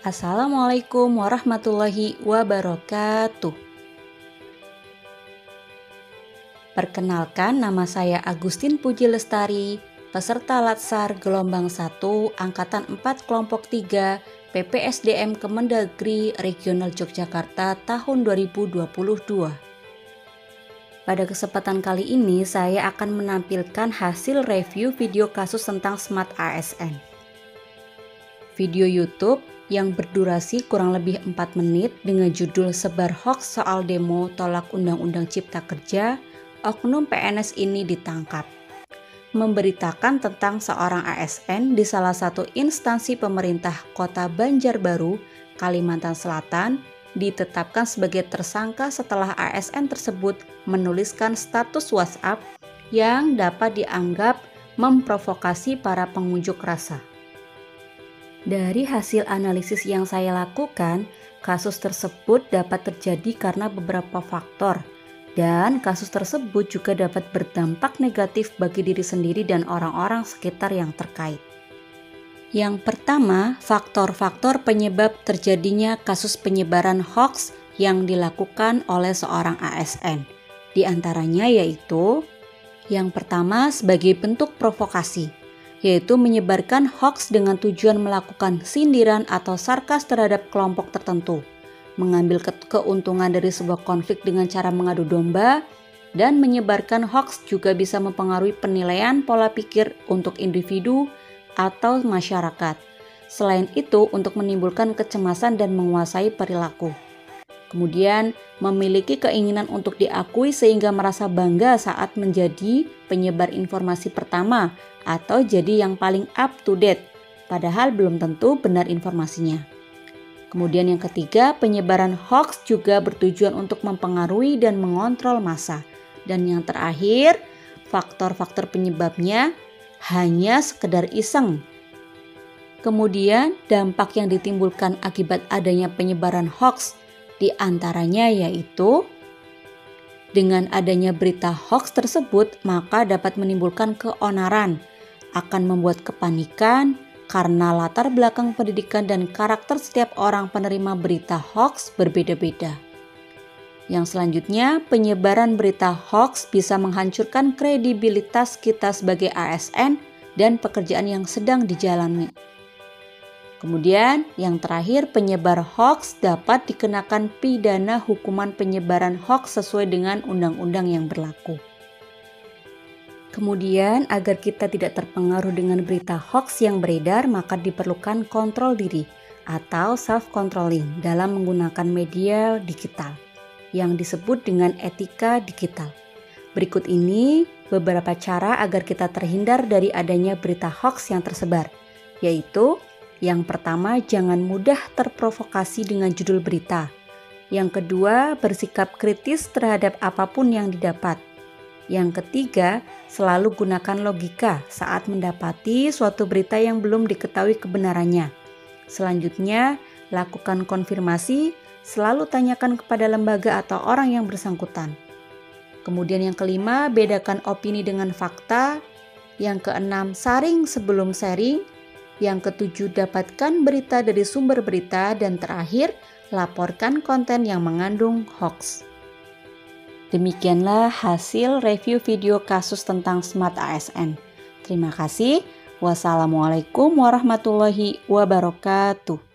Assalamualaikum warahmatullahi wabarakatuh. Perkenalkan, nama saya Agustin Puji Lestari, peserta Latsar gelombang 1 angkatan 4 kelompok 3 PPSDM Kemendagri Regional Yogyakarta tahun 2022. Pada kesempatan kali ini saya akan menampilkan hasil review video kasus tentang Smart ASN. Video YouTube yang berdurasi kurang lebih 4 menit dengan judul Sebar Hoaks Soal Demo Tolak Undang-Undang Cipta Kerja, oknum PNS ini ditangkap. Memberitakan tentang seorang ASN di salah satu instansi pemerintah Kota Banjarbaru, Kalimantan Selatan, ditetapkan sebagai tersangka setelah ASN tersebut menuliskan status WhatsApp yang dapat dianggap memprovokasi para pengunjuk rasa. Dari hasil analisis yang saya lakukan, kasus tersebut dapat terjadi karena beberapa faktor, dan kasus tersebut juga dapat berdampak negatif bagi diri sendiri dan orang-orang sekitar yang terkait. Yang pertama, faktor-faktor penyebab terjadinya kasus penyebaran hoaks yang dilakukan oleh seorang ASN. Di antaranya yaitu, yang pertama sebagai bentuk provokasi, yaitu menyebarkan hoaks dengan tujuan melakukan sindiran atau sarkas terhadap kelompok tertentu, mengambil keuntungan dari sebuah konflik dengan cara mengadu domba, dan menyebarkan hoaks juga bisa mempengaruhi penilaian pola pikir untuk individu atau masyarakat. Selain itu, untuk menimbulkan kecemasan dan menguasai perilaku. Kemudian, memiliki keinginan untuk diakui sehingga merasa bangga saat menjadi penyebar informasi pertama atau jadi yang paling up to date, padahal belum tentu benar informasinya. Kemudian yang ketiga, penyebaran hoaks juga bertujuan untuk mempengaruhi dan mengontrol massa. Dan yang terakhir, faktor-faktor penyebabnya hanya sekedar iseng. Kemudian dampak yang ditimbulkan akibat adanya penyebaran hoaks di antaranya yaitu, dengan adanya berita hoaks tersebut maka dapat menimbulkan keonaran, akan membuat kepanikan karena latar belakang pendidikan dan karakter setiap orang penerima berita hoaks berbeda-beda. Yang selanjutnya, penyebaran berita hoaks bisa menghancurkan kredibilitas kita sebagai ASN dan pekerjaan yang sedang dijalani. Kemudian, yang terakhir, penyebar hoaks dapat dikenakan pidana hukuman penyebaran hoaks sesuai dengan undang-undang yang berlaku. Kemudian, agar kita tidak terpengaruh dengan berita hoaks yang beredar, maka diperlukan kontrol diri atau self-controlling dalam menggunakan media digital yang disebut dengan etika digital. Berikut ini beberapa cara agar kita terhindar dari adanya berita hoaks yang tersebar, yaitu yang pertama, jangan mudah terprovokasi dengan judul berita. Yang kedua, bersikap kritis terhadap apapun yang didapat. Yang ketiga, selalu gunakan logika saat mendapati suatu berita yang belum diketahui kebenarannya. Selanjutnya, lakukan konfirmasi, selalu tanyakan kepada lembaga atau orang yang bersangkutan. Kemudian yang kelima, bedakan opini dengan fakta. Yang keenam, saring sebelum sharing. Yang ketujuh, dapatkan berita dari sumber berita. Dan terakhir, laporkan konten yang mengandung hoaks. Demikianlah hasil review video kasus tentang Smart ASN. Terima kasih. Wassalamualaikum warahmatullahi wabarakatuh.